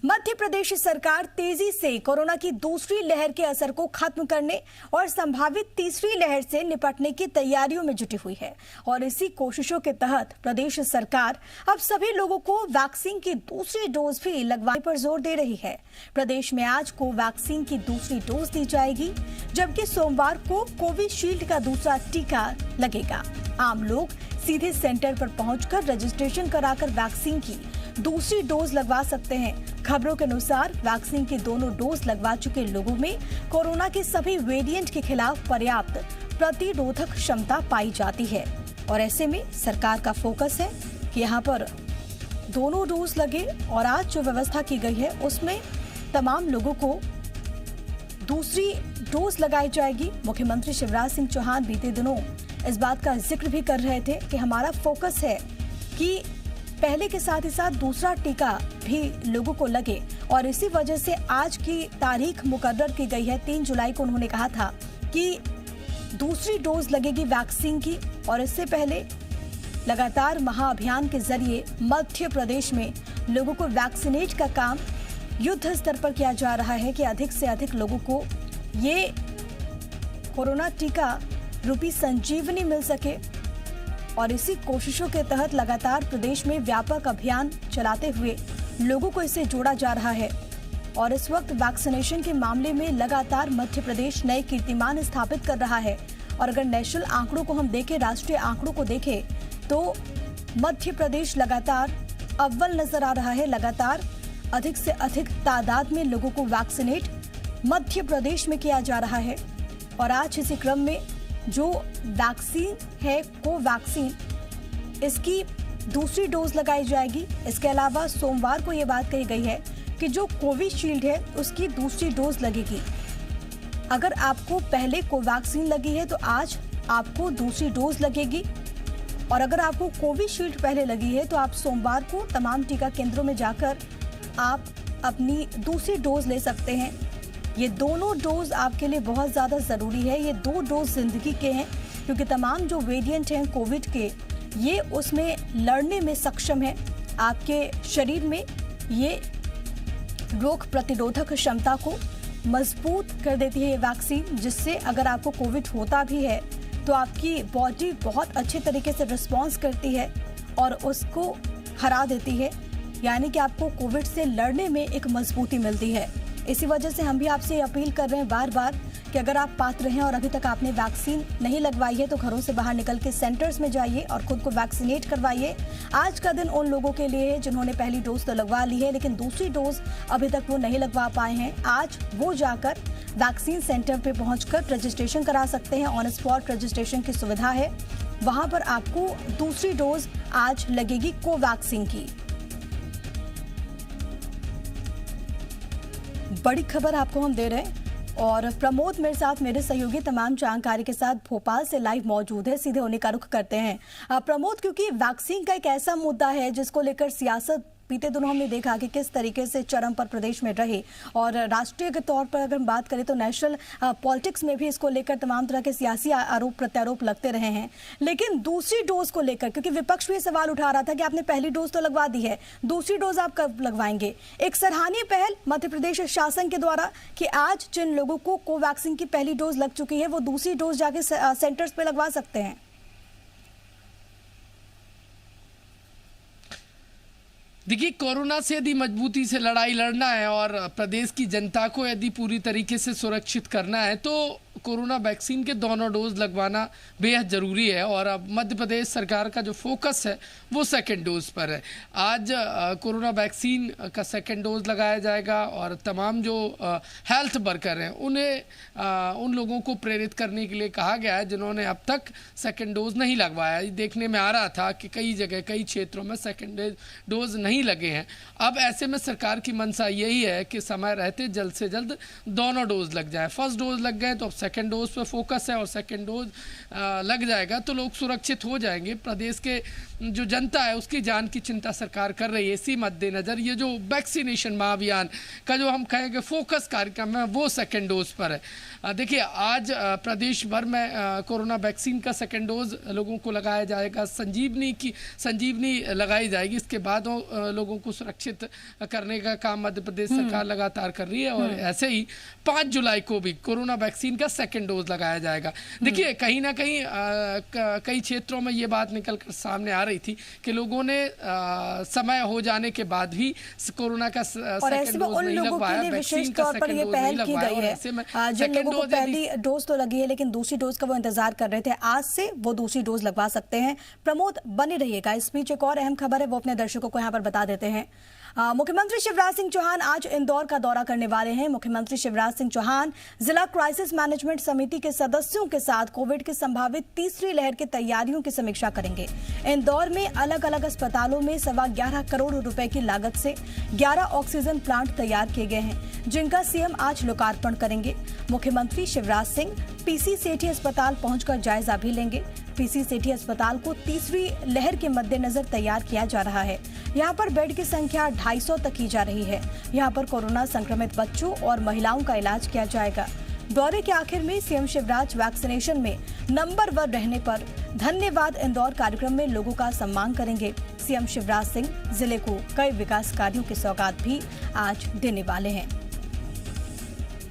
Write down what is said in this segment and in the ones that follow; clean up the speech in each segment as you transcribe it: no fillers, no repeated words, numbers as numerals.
मध्य प्रदेश सरकार तेजी से कोरोना की दूसरी लहर के असर को खत्म करने और संभावित तीसरी लहर से निपटने की तैयारियों में जुटी हुई है और इसी कोशिशों के तहत प्रदेश सरकार अब सभी लोगों को वैक्सीन की दूसरी डोज भी लगवाने पर जोर दे रही है। प्रदेश में आज को वैक्सीन की दूसरी डोज दी जाएगी, जबकि सोमवार को कोविशील्ड का दूसरा टीका लगेगा। आम लोग सीधे सेंटर पर पहुंचकर रजिस्ट्रेशन कराकर वैक्सीन की दूसरी डोज लगवा सकते हैं। खबरों के अनुसार वैक्सीन की दोनों डोज लगवा चुके लोगों में कोरोना के सभी वेरिएंट के खिलाफ पर्याप्त प्रतिरोधक क्षमता पाई जाती है और ऐसे में सरकार का फोकस है कि यहाँ पर दोनों डोज लगे और आज जो व्यवस्था की गई है उसमें तमाम लोगों को दूसरी डोज लगाई जाएगी। मुख्यमंत्री शिवराज सिंह चौहान बीते दिनों इस बात का जिक्र भी कर रहे थे कि हमारा फोकस है कि पहले के साथ ही साथ दूसरा टीका भी लोगों को लगे और इसी वजह से आज की तारीख मुकर्रर की गई है। 3 जुलाई को उन्होंने कहा था कि दूसरी डोज लगेगी वैक्सीन की और इससे पहले लगातार महाअभियान के जरिए मध्य प्रदेश में लोगों को वैक्सीनेट का काम युद्ध स्तर पर किया जा रहा है कि अधिक से अधिक लोगों को ये कोरोना टीका रूपी संजीवनी मिल सके और इसी कोशिशों के तहत लगातार प्रदेश में व्यापक अभियान चलाते हुए लोगों को इससे जोड़ा जा रहा है और इस वक्त वैक्सीनेशन के मामले में लगातार मध्य प्रदेश नए कीर्तिमान स्थापित कर रहा है। और अगर नेशनल आंकड़ों को हम देखें, राष्ट्रीय आंकड़ों को देखें, तो मध्य प्रदेश लगातार अव्वल नजर आ रहा है। लगातार अधिक से अधिक तादाद में लोगों को वैक्सीनेट मध्य प्रदेश में किया जा रहा है और आज इसी क्रम में जो वैक्सीन है कोवैक्सीन, इसकी दूसरी डोज लगाई जाएगी। इसके अलावा सोमवार को ये बात कही गई है कि जो कोविशील्ड है उसकी दूसरी डोज लगेगी। अगर आपको पहले कोवैक्सीन लगी है तो आज आपको दूसरी डोज लगेगी और अगर आपको कोविशील्ड पहले लगी है तो आप सोमवार को तमाम टीका केंद्रों में जाकर आप अपनी दूसरी डोज ले सकते हैं। ये दोनों डोज आपके लिए बहुत ज़्यादा ज़रूरी है। ये 2 डोज ज़िंदगी के हैं क्योंकि तमाम जो वेरिएंट हैं कोविड के, ये उसमें लड़ने में सक्षम है। आपके शरीर में ये रोग प्रतिरोधक क्षमता को मजबूत कर देती है ये वैक्सीन, जिससे अगर आपको कोविड होता भी है तो आपकी बॉडी बहुत अच्छे तरीके से रिस्पॉन्स करती है और उसको हरा देती है, यानी कि आपको कोविड से लड़ने में एक मजबूती मिलती है। इसी वजह से हम भी आपसे अपील कर रहे हैं बार बार कि अगर आप पात्र हैं और अभी तक आपने वैक्सीन नहीं लगवाई है तो घरों से बाहर निकल के सेंटर्स में जाइए और खुद को वैक्सीनेट करवाइए। आज का दिन उन लोगों के लिए है जिन्होंने पहली डोज तो लगवा ली है लेकिन दूसरी डोज अभी तक वो नहीं लगवा पाए हैं। आज वो जाकर वैक्सीन सेंटर पे पहुंचकर रजिस्ट्रेशन करा सकते हैं। ऑन स्पॉट रजिस्ट्रेशन की सुविधा है, वहां पर आपको दूसरी डोज आज लगेगी कोवैक्सीन की। बड़ी खबर आपको हम दे रहे हैं और प्रमोद मेरे साथ, मेरे सहयोगी तमाम जानकारी के साथ भोपाल से लाइव मौजूद है। सीधे उन्हीं का रुख करते हैं। प्रमोद, क्योंकि वैक्सीन का एक ऐसा मुद्दा है जिसको लेकर सियासत बीते दिनों हमने देखा कि किस तरीके से चरम पर प्रदेश में रहे और राष्ट्रीय के तौर पर अगर हम बात करें तो नेशनल पॉलिटिक्स में भी इसको लेकर तमाम तरह के सियासी आरोप प्रत्यारोप लगते रहे हैं। लेकिन दूसरी डोज को लेकर, क्योंकि विपक्ष भी सवाल उठा रहा था कि आपने पहली डोज तो लगवा दी है, दूसरी डोज आप कब लगवाएंगे। एक सराहनीय पहल मध्य प्रदेश शासन के द्वारा कि आज जिन लोगों को कोवैक्सीन की पहली डोज लग चुकी है वो दूसरी डोज जाके सेंटर्स पे लगवा सकते हैं। देखिए, कोरोना से यदि मजबूती से लड़ाई लड़ना है और प्रदेश की जनता को यदि पूरी तरीके से सुरक्षित करना है तो कोरोना वैक्सीन के दोनों डोज लगवाना बेहद ज़रूरी है और अब मध्य प्रदेश सरकार का जो फोकस है वो सेकंड डोज पर है। आज कोरोना वैक्सीन का सेकंड डोज लगाया जाएगा और तमाम जो हेल्थ वर्कर हैं उन्हें उन लोगों को प्रेरित करने के लिए कहा गया है जिन्होंने अब तक सेकंड डोज नहीं लगवाया। देखने में आ रहा था कि कई जगह कई क्षेत्रों में सेकंड डोज नहीं लगे हैं। अब ऐसे में सरकार की मंशा यही है कि समय रहते जल्द से जल्द दोनों डोज लग जाए। फर्स्ट डोज लग गए तो अब सेकेंड डोज पर फोकस है और सेकेंड डोज लग जाएगा तो लोग सुरक्षित हो जाएंगे। प्रदेश के जो जनता है उसकी जान की चिंता सरकार कर रही है। इसी मद्देनजर ये जो वैक्सीनेशन महाअभियान का जो हम कहेंगे फोकस कार्यक्रम है वो सेकेंड डोज पर है। देखिए आज प्रदेश भर में कोरोना वैक्सीन का सेकेंड डोज लोगों को लगाया जाएगा। संजीवनी लगाई जाएगी। इसके बाद लोगों को सुरक्षित करने का काम मध्य प्रदेश सरकार लगातार कर रही है और ऐसे ही 5 जुलाई को भी कोरोना वैक्सीन का सेकेंड डोज लगाया जाएगा। देखिए कहीं ना कहीं कई क्षेत्रों में ये बात निकल कर सामने आ रही थी कि लोगों ने समय हो जाने के बाद भी कोरोना का सेकेंड डोज नहीं लगवाया, वैक्सीन का सेकेंड डोज नहीं लगवाया और ऐसे में सेकेंड डोज पहली डोज तो लगी है लेकिन दूसरी डोज का वो इंतजार कर रहे थे, आज से वो दूसरी डोज लगवा सकते हैं। प्रमोद बने रहिएगा। इस बीच एक और अहम खबर है वो अपने दर्शकों को यहाँ पर बता देते हैं। मुख्यमंत्री शिवराज सिंह चौहान आज इंदौर का दौरा करने वाले हैं। मुख्यमंत्री शिवराज सिंह चौहान जिला क्राइसिस मैनेजमेंट समिति के सदस्यों के साथ कोविड की संभावित तीसरी लहर की तैयारियों की समीक्षा करेंगे। इंदौर में अलग अलग अस्पतालों में 11.25 करोड़ रुपए की लागत से 11 ऑक्सीजन प्लांट तैयार किए गए हैं, जिनका सीएम आज लोकार्पण करेंगे। मुख्यमंत्री शिवराज सिंह पीसी सेठी अस्पताल पहुंचकर जायजा भी लेंगे। पीसी सेठी अस्पताल को तीसरी लहर के मद्देनजर तैयार किया जा रहा है। यहाँ पर बेड की संख्या 250 तक की जा रही है। यहाँ पर कोरोना संक्रमित बच्चों और महिलाओं का इलाज किया जाएगा। दौरे के आखिर में सीएम शिवराज वैक्सीनेशन में नंबर 1 रहने पर धन्यवाद इंदौर कार्यक्रम में लोगों का सम्मान करेंगे। सीएम शिवराज सिंह जिले को कई विकास कार्यों की सौगात भी आज देने वाले हैं।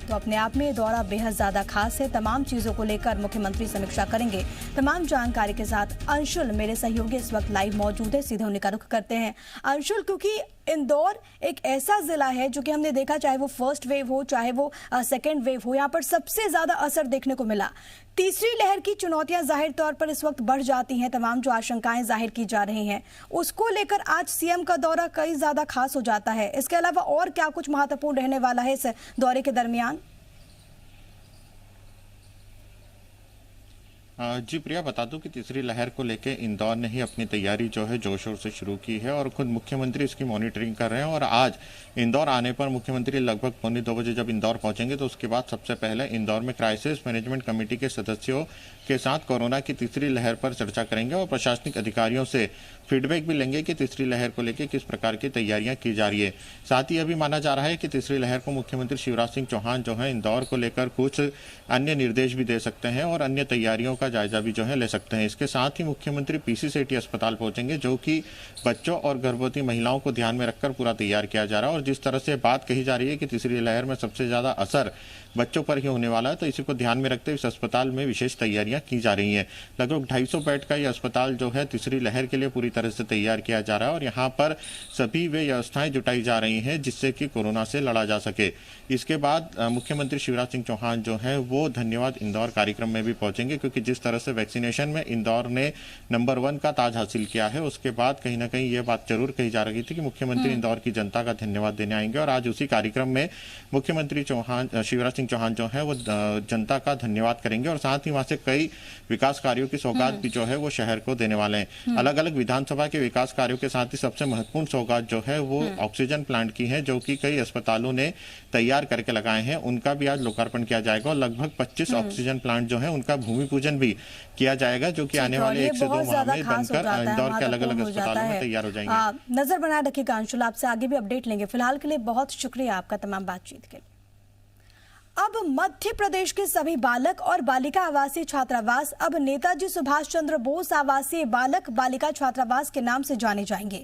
तो अपने आप में दौरा बेहद ज्यादा खास है। तमाम चीजों को लेकर मुख्यमंत्री समीक्षा करेंगे। तमाम जानकारी के साथ अंशुल मेरे सहयोगी इस वक्त लाइव मौजूद है, सीधे उन्हीं का रुख करते हैं। अंशुल, क्योंकि इंदौर एक ऐसा जिला है जो कि हमने देखा चाहे वो फर्स्ट वेव हो चाहे वो सेकेंड वेव हो, यहाँ पर सबसे ज्यादा असर देखने को मिला। तीसरी लहर की चुनौतियां जाहिर तौर पर इस वक्त बढ़ जाती हैं। तमाम जो आशंकाएं जाहिर की जा रही हैं उसको लेकर आज सीएम का दौरा कई ज्यादा खास हो जाता है। इसके अलावा और क्या कुछ महत्वपूर्ण रहने वाला है इस दौरे के दरमियान? जी प्रिया, बता दूं कि तीसरी लहर को लेके इंदौर ने ही अपनी तैयारी जो है जोर शोर से शुरू की है और खुद मुख्यमंत्री इसकी मॉनिटरिंग कर रहे हैं। और आज इंदौर आने पर मुख्यमंत्री लगभग 2:45 बजे जब इंदौर पहुंचेंगे तो उसके बाद सबसे पहले इंदौर में क्राइसिस मैनेजमेंट कमेटी के सदस्यों के साथ कोरोना की तीसरी लहर पर चर्चा करेंगे और प्रशासनिक अधिकारियों से फीडबैक भी लेंगे कि तीसरी लहर को लेकर किस प्रकार की तैयारियां की जा रही है। साथ ही अभी माना जा रहा है कि तीसरी लहर को मुख्यमंत्री शिवराज सिंह चौहान जो है इंदौर को लेकर कुछ अन्य निर्देश भी दे सकते हैं और अन्य तैयारियों का जायजा भी जो है ले सकते हैं। इसके साथ ही मुख्यमंत्री पीसी सेठी अस्पताल पहुंचेंगे जो कि बच्चों और गर्भवती महिलाओं को ध्यान में रखकर पूरा तैयार किया जा रहा है। और जिस तरह से बात कही जा रही है कि तीसरी लहर में सबसे ज्यादा असर बच्चों पर ही होने वाला है, तो इसी को ध्यान में रखते हुए इस अस्पताल में विशेष तैयारियां की जा रही हैं। लगभग 250 बेड का ये अस्पताल जो है तीसरी लहर के लिए पूरी तरह से तैयार किया जा रहा है और यहाँ पर सभी वे व्यवस्थाएं जुटाई जा रही हैं जिससे कि कोरोना से लड़ा जा सके। इसके बाद मुख्यमंत्री शिवराज सिंह चौहान जो है वो धन्यवाद इंदौर कार्यक्रम में भी पहुंचेंगे, क्योंकि जिस तरह से वैक्सीनेशन में इंदौर ने नंबर 1 का ताज हासिल किया है, उसके बाद कहीं ना कहीं ये बात जरूर कही जा रही थी कि मुख्यमंत्री इंदौर की जनता का धन्यवाद देने आएंगे। और आज उसी कार्यक्रम में मुख्यमंत्री शिवराज सिंह चौहान जो है वो जनता का धन्यवाद करेंगे और साथ ही वहां से कई विकास कार्यों की सौगात भी जो है वो शहर को देने वाले हैं। अलग अलग विधानसभा के विकास कार्यों के साथ ही सबसे महत्वपूर्ण सौगात जो है वो ऑक्सीजन प्लांट की है, जो कि कई अस्पतालों ने तैयार करके लगाए हैं। उनका भी आज लोकार्पण किया जाएगा और लगभग 25 ऑक्सीजन प्लांट जो है उनका भूमि पूजन भी किया जाएगा, जो कि आने वाले 1 से 2 माह में बनकर इंदौर के अलग अलग अस्पतालों में तैयार हो जाएंगे। नजर बनाए रखिएगा अंशुल, आपसे आगे भी अपडेट लेंगे। फिलहाल के लिए बहुत शुक्रिया आपका तमाम बातचीत के लिए। अब मध्य प्रदेश के सभी बालक और बालिका आवासीय छात्रावास अब नेताजी सुभाष चंद्र बोस आवासीय बालक बालिका छात्रावास के नाम से जाने जाएंगे।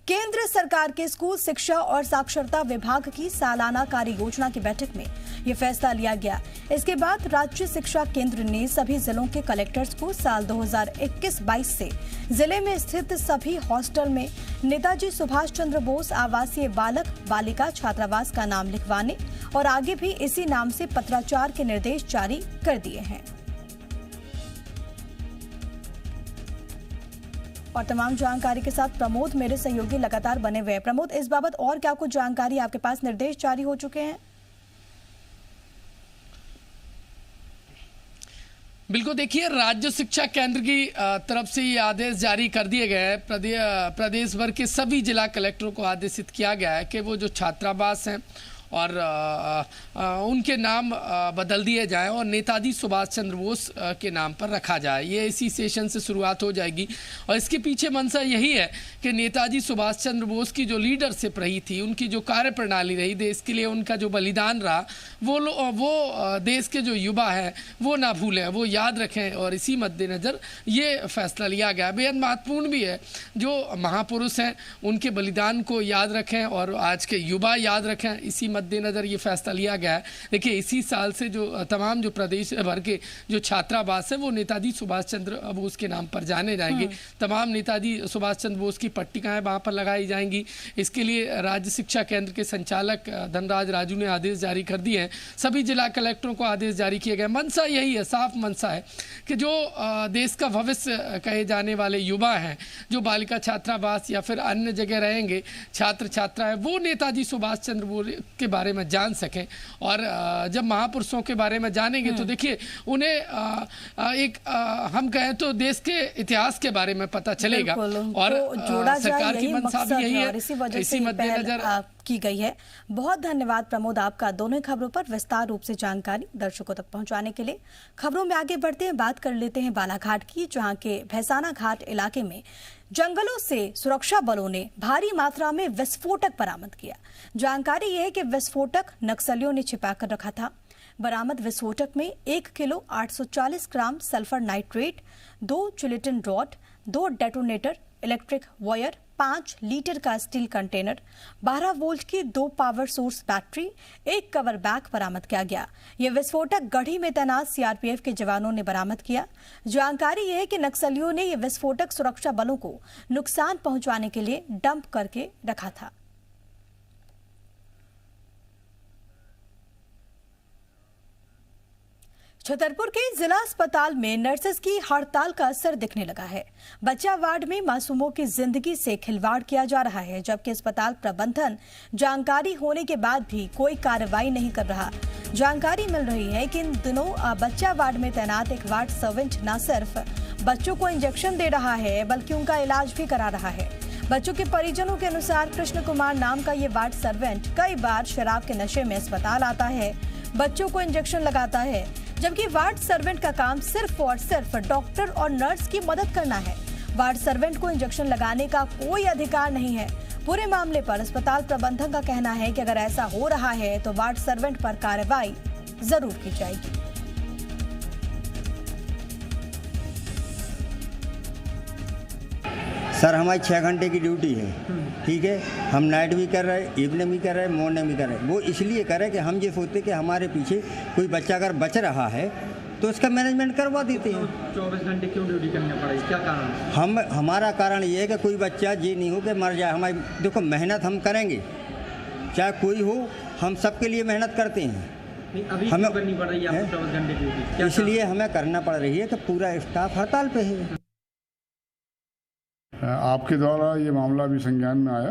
केंद्र सरकार के स्कूल शिक्षा और साक्षरता विभाग की सालाना कार्य योजना की बैठक में यह फैसला लिया गया। इसके बाद राज्य शिक्षा केंद्र ने सभी जिलों के कलेक्टर्स को साल 2021-22 से जिले में स्थित सभी हॉस्टल में नेताजी सुभाष चंद्र बोस आवासीय बालक बालिका छात्रावास का नाम लिखवाने और आगे भी इसी नाम से पत्राचार के निर्देश जारी कर दिए हैं। और तमाम जानकारी के साथ प्रमोद मेरे सहयोगी लगातार बने हुए हैं। प्रमोद, इस बाबत और क्या कुछ जानकारी आपके पास? निर्देश जारी हो चुके हैं? बिल्कुल, देखिए राज्य शिक्षा केंद्र की तरफ से ये आदेश जारी कर दिए गए हैं। प्रदेश भर के सभी जिला कलेक्टरों को आदेशित किया गया है कि वो जो छात्रावास हैं और उनके नाम बदल दिए जाएं और नेताजी सुभाष चंद्र बोस के नाम पर रखा जाए। ये इसी सेशन से शुरुआत हो जाएगी और इसके पीछे मंशा यही है कि नेताजी सुभाष चंद्र बोस की जो लीडरशिप रही थी, उनकी जो कार्य प्रणाली रही, देश के लिए उनका जो बलिदान रहा, वो देश के जो युवा हैं वो ना भूलें, वो याद रखें। और इसी मद्देनज़र ये फैसला लिया गया। बेहद महत्वपूर्ण भी है, जो महापुरुष हैं उनके बलिदान को याद रखें और आज के युवा याद रखें, इसी मद्देनज़र ये फैसला लिया गया है। देखिए, इसी साल से जो तमाम जो प्रदेश भर के जो छात्रावास है वो नेताजी सुभाष चंद्र बोस के नाम पर जाने जाएंगे। तमाम नेताजी सुभाष चंद्र बोस की पट्टिकाएं वहाँ पर लगाई जाएंगी। इसके लिए राज्य शिक्षा केंद्र के संचालक धनराज राजू ने आदेश जारी कर दिए हैं। सभी जिला कलेक्टरों को आदेश जारी किए गए। मंशा यही है, साफ मंशा है कि जो देश का भविष्य कहे जाने वाले युवा हैं, जो बालिका छात्रावास या फिर अन्य जगह रहेंगे छात्र छात्राएं, वो नेताजी सुभाष चंद्र बोस के बारे में जान सकें। और जब महापुरुषों के बारे में जानेंगे तो देखिए उन्हें हम कहें तो देश के इतिहास के बारे में पता चलेगा। और सरकार की मंशा भी यही है, इसी मद्देनजर की गई है। बहुत धन्यवाद प्रमोद आपका दोनों खबरों पर विस्तार रूप से जानकारी दर्शकों तक पहुंचाने के लिए। खबरों में आगे बढ़ते हैं, बात कर लेते हैं बालाघाट की, जहां के भैसाना घाट इलाके में जंगलों से सुरक्षा बलों ने भारी मात्रा में विस्फोटक बरामद किया। जानकारी यह है कि विस्फोटक नक्सलियों ने छिपाकर रखा था। बरामद विस्फोटक में 1 किलो 840 ग्राम sulphur nitrate, 2 gelatin rod, 2 detonator, electric wire, 5 litre का स्टील कंटेनर, 12 वोल्ट की 2 power source battery, 1 cover bag बरामद किया गया। यह विस्फोटक गढ़ी में तैनात सीआरपीएफ के जवानों ने बरामद किया। जानकारी यह है कि नक्सलियों ने यह विस्फोटक सुरक्षा बलों को नुकसान पहुंचाने के लिए डंप करके रखा था। छतरपुर के जिला अस्पताल में नर्सेस की हड़ताल का असर दिखने लगा है। बच्चा वार्ड में मासूमों की जिंदगी से खिलवाड़ किया जा रहा है, जबकि अस्पताल प्रबंधन जानकारी होने के बाद भी कोई कार्रवाई नहीं कर रहा। जानकारी मिल रही है कि इन दिनों बच्चा वार्ड में तैनात एक वार्ड सर्वेंट न सिर्फ बच्चों को इंजेक्शन दे रहा है बल्कि उनका इलाज भी करा रहा है। बच्चों के परिजनों के अनुसार कृष्ण कुमार नाम का ये वार्ड सर्वेंट कई बार शराब के नशे में अस्पताल आता है, बच्चों को इंजेक्शन लगाता है, जबकि वार्ड सर्वेंट का काम सिर्फ और सिर्फ डॉक्टर और नर्स की मदद करना है। वार्ड सर्वेंट को इंजेक्शन लगाने का कोई अधिकार नहीं है। पूरे मामले पर अस्पताल प्रबंधन का कहना है कि अगर ऐसा हो रहा है तो वार्ड सर्वेंट पर कार्रवाई जरूर की जाएगी। सर, हमारी 6 घंटे की ड्यूटी है, ठीक है। हम नाइट भी कर रहे हैं, इवनिंग भी कर रहे हैं, मॉर्निंग भी कर रहे हैं। वो इसलिए कर रहे हैं कि हम ये सोचते कि हमारे पीछे कोई बच्चा अगर बच रहा है तो उसका मैनेजमेंट करवा देते हैं। 24 घंटे क्यों ड्यूटी करनी पड़ेगी, क्या कारण? हमारा कारण ये है कि कोई बच्चा ये नहीं हो कि मर जाए। हमारी देखो, मेहनत हम करेंगे, चाहे कोई हो, हम सबके लिए मेहनत करते हैं। अभी हमें करनी पड़ रही है आपको 24 घंटे ड्यूटी, इसलिए हमें करना पड़ रही है कि पूरा स्टाफ हड़ताल पे है। आपके द्वारा ये मामला भी संज्ञान में आया,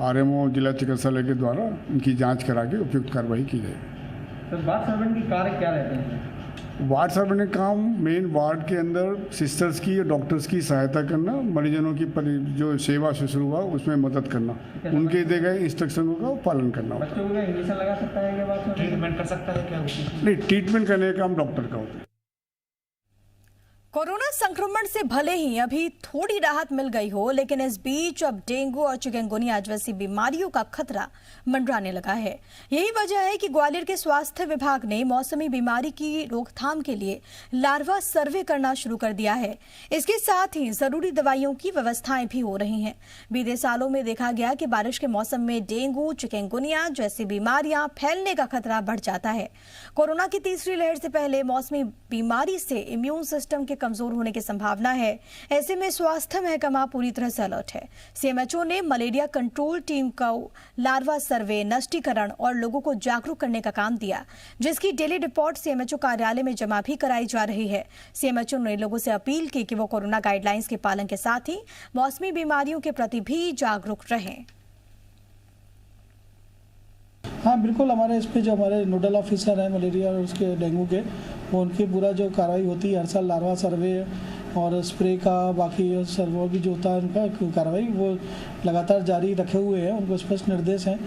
आरएमओ जिला चिकित्सालय के द्वारा इनकी जांच करा के उपयुक्त कार्रवाई की जाएगी। तो वार्ड सर्वेंट की कार्य क्या रहते हैं? वार्ड सर्वेंट का काम मेन वार्ड के अंदर सिस्टर्स की और डॉक्टर्स की सहायता करना, मरीजनों की जो सेवा शुश्रूषा उसमें मदद करना, उनके दिए गए इंस्ट्रक्शनों का पालन करना। बच्चों को इंजेक्शन लगा सकता है क्या? ट्रीटमेंट कर सकता है क्या? नहीं, ट्रीटमेंट करने का काम डॉक्टर का होता है। कोरोना संक्रमण से भले ही अभी थोड़ी राहत मिल गई हो, लेकिन इस बीच अब डेंगू और चिकनगुनिया जैसी बीमारियों का खतरा मंडराने लगा है। यही वजह है कि ग्वालियर के स्वास्थ्य विभाग ने मौसमी बीमारी की रोकथाम के लिए लार्वा सर्वे करना शुरू कर दिया है। इसके साथ ही जरूरी दवाइयों की व्यवस्थाएं भी हो रही हैं। बीते सालों में देखा गया कि बारिश के मौसम में डेंगू, चिकनगुनिया जैसी बीमारियां फैलने का खतरा बढ़ जाता है। कोरोना की तीसरी लहर से पहले मौसमी बीमारी से इम्यून सिस्टम के कमजोर होने की संभावना है। ऐसे में स्वास्थ्य महकमा पूरी तरह से अलर्ट है। सीएमएचओ ने मलेरिया कंट्रोल टीम को लार्वा सर्वे, नष्टीकरण और लोगों को जागरूक करने का काम दिया, जिसकी डेली रिपोर्ट सीएमएचओ कार्यालय में जमा भी कराई जा रही है। सीएमएचओ ने लोगों से अपील की कि वो कोरोना गाइडलाइंस के पालन के साथ ही मौसमी बीमारियों के प्रति भी जागरूक रहें। हाँ बिल्कुल, हमारे इस पे जो हमारे नोडल ऑफिसर हैं मलेरिया और उसके डेंगू के, वो उनकी पूरा जो कार्रवाई होती है हर साल लार्वा सर्वे और स्प्रे का, बाकी सर्वो भी जो होता है उनका कार्रवाई वो लगातार जारी रखे हुए हैं। उनको स्पष्ट निर्देश हैं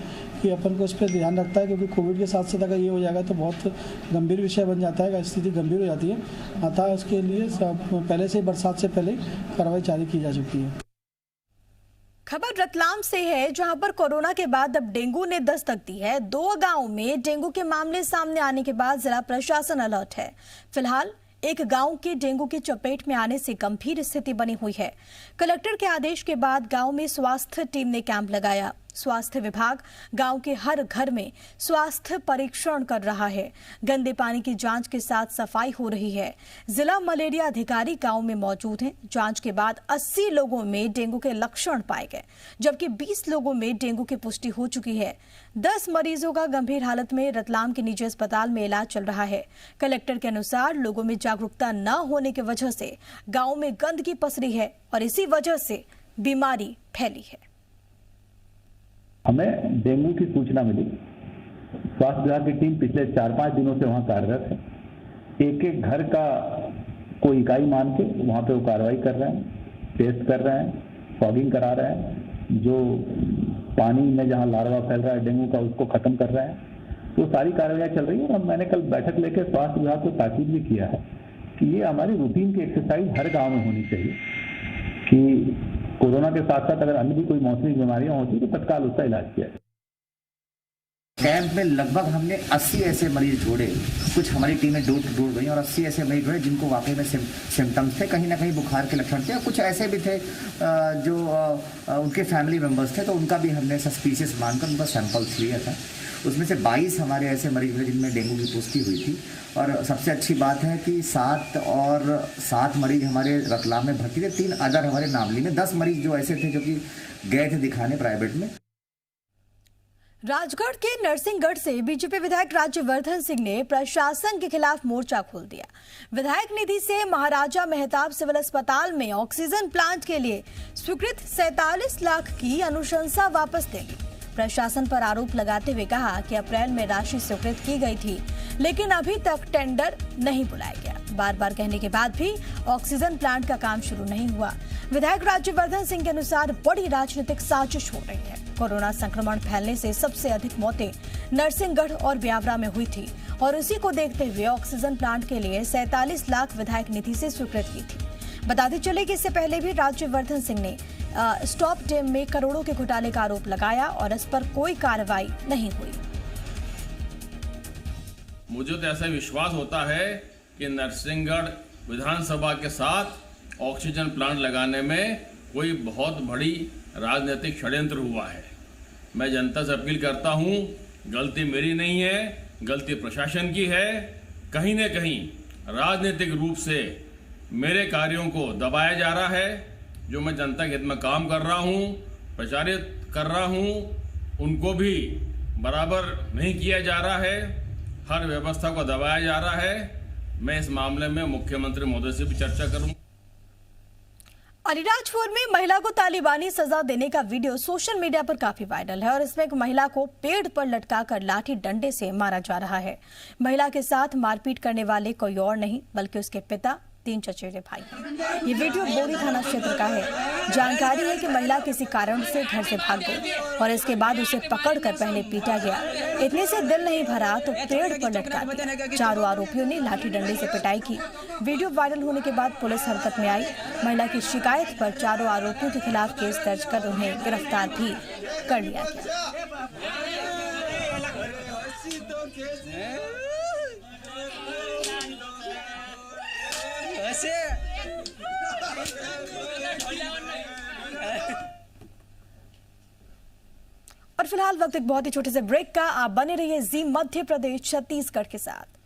कि अपन को इस पर ध्यान रखता है, क्योंकि कोविड के साथ साथ अगर ये हो जाएगा तो बहुत गंभीर विषय बन जाता है, स्थिति गंभीर हो जाती है। अतः इसके लिए पहले से बरसात से पहले कार्रवाई जारी की जा चुकी है। खबर रतलाम से है, जहां पर कोरोना के बाद अब डेंगू ने दस्तक दी है। 2 गांव में डेंगू के मामले सामने आने के बाद जिला प्रशासन अलर्ट है। फिलहाल एक गांव के डेंगू की चपेट में आने से गंभीर स्थिति बनी हुई है। कलेक्टर के आदेश के बाद गांव में स्वास्थ्य टीम ने कैंप लगाया। स्वास्थ्य विभाग गांव के हर घर में स्वास्थ्य परीक्षण कर रहा है। गंदे पानी की जांच के साथ सफाई हो रही है। जिला मलेरिया अधिकारी गांव में मौजूद हैं। जांच के बाद 80 लोगों में डेंगू के लक्षण पाए गए, जबकि 20 लोगों में डेंगू की पुष्टि हो चुकी है। 10 मरीजों का गंभीर हालत में रतलाम के निजी अस्पताल में इलाज चल रहा है। कलेक्टर के अनुसार लोगों में जागरूकता न होने की वजह से गाँव में गंदगी पसरी है और इसी वजह से बीमारी फैली है। हमें डेंगू की सूचना मिली। स्वास्थ्य विभाग की टीम पिछले 4-5 दिनों से वहां कार्यरत है। एक घर का कोई इकाई मान के वहां पे वो कार्रवाई कर रहे हैं, टेस्ट कर रहे हैं, फॉगिंग करा रहे हैं, जो पानी में जहां लार्वा फैल रहा है डेंगू का उसको खत्म कर रहे हैं। तो सारी कार्रवाई चल रही है। और मैंने कल बैठक लेकर स्वास्थ्य विभाग को ताकीद भी किया है कि ये हमारी रूटीन की एक्सरसाइज हर गाँव में होनी चाहिए कि कोरोना के साथ साथ अगर अन्य भी कोई मौसमी बीमारियां होती तो तत्काल उसका इलाज किया जाए। कैंप में लगभग हमने 80 ऐसे मरीज जोड़े। कुछ हमारी टीमें डोर टू डोर गई और 80 ऐसे मरीज जोड़े जिनको वाकई में सिम्टम्स थे, कहीं ना कहीं बुखार के लक्षण थे। और कुछ ऐसे भी थे जो उनके फैमिली मेंबर्स थे, तो उनका भी हमने सस्पिशियस मानकर उनका सैंपल्स लिया था। उसमें से 22 हमारे ऐसे मरीज हुए जिनमें डेंगू की पुष्टि हुई थी। और सबसे अच्छी बात है कि 7 मरीज हमारे रतलाम में भर्ती थे, 3 अदर हमारे नामली में। 10 मरीज जो ऐसे थे जो कि गए थे दिखाने प्राइवेट में। राजगढ़ के नरसिंहगढ़ से बीजेपी विधायक राज्यवर्धन सिंह ने प्रशासन के खिलाफ मोर्चा खोल दिया। विधायक निधि से महाराजा मेहताब सिविल अस्पताल में ऑक्सीजन प्लांट के लिए स्वीकृत 47 लाख की अनुशंसा वापस देंगे। प्रशासन पर आरोप लगाते हुए कहा कि अप्रैल में राशि स्वीकृत की गई थी, लेकिन अभी तक टेंडर नहीं बुलाया गया। बार बार कहने के बाद भी ऑक्सीजन प्लांट का काम शुरू नहीं हुआ। विधायक राज्यवर्धन सिंह के अनुसार बड़ी राजनीतिक साजिश हो रही है। कोरोना संक्रमण फैलने से सबसे अधिक मौतें नरसिंहगढ़ और ब्यावरा में हुई थी और इसी को देखते हुए ऑक्सीजन प्लांट के लिए 47 लाख विधायक निधि से स्वीकृत की थी। बताते चले कि इससे पहले भी राज्यवर्धन सिंह ने स्टॉप डैम में करोड़ों के घोटाले का आरोप लगाया और इस पर कोई कार्रवाई नहीं हुई। मुझे तो ऐसा विश्वास होता है कि नरसिंहगढ़ विधानसभा के साथ ऑक्सीजन प्लांट लगाने में कोई बहुत बड़ी राजनीतिक षड्यंत्र हुआ है। मैं जनता से अपील करता हूं, गलती मेरी नहीं है, गलती प्रशासन की है। कहीं न कहीं राजनीतिक रूप से मेरे कार्यों को दबाया जा रहा है। जो मैं जनता के हित में काम कर रहा हूं, प्रचारित कर रहा हूं, उनको भी बराबर नहीं किया जा रहा है। हर व्यवस्था को दबाया जा रहा है। मैं इस मामले में मुख्यमंत्री महोदय से भी चर्चा करूं। अलीराजपुर में महिला को तालिबानी सजा देने का वीडियो सोशल मीडिया पर काफी वायरल है और इसमें एक महिला को पेड़ पर लटकाकर लाठी डंडे से मारा जा रहा है। महिला के साथ मारपीट करने वाले कोई और नहीं बल्कि उसके पिता, 3 चचेरे भाई। ये वीडियो बोरी थाना क्षेत्र का है। जानकारी है कि महिला किसी कारण से घर से भाग गई और इसके बाद उसे पकड़कर पहले पीटा गया। इतने से दिल नहीं भरा तो पेड़ पर लटका दिया। चारों आरोपियों ने लाठी डंडे से पिटाई की। वीडियो वायरल होने के बाद पुलिस हरकत में आई। महिला की शिकायत पर चारों आरोपियों के खिलाफ केस दर्ज कर उन्हें गिरफ्तार भी कर लिया गया। और फिलहाल वक्त एक बहुत ही छोटे से ब्रेक का। आप बने रहिए जी मध्य प्रदेश छत्तीसगढ़ के साथ।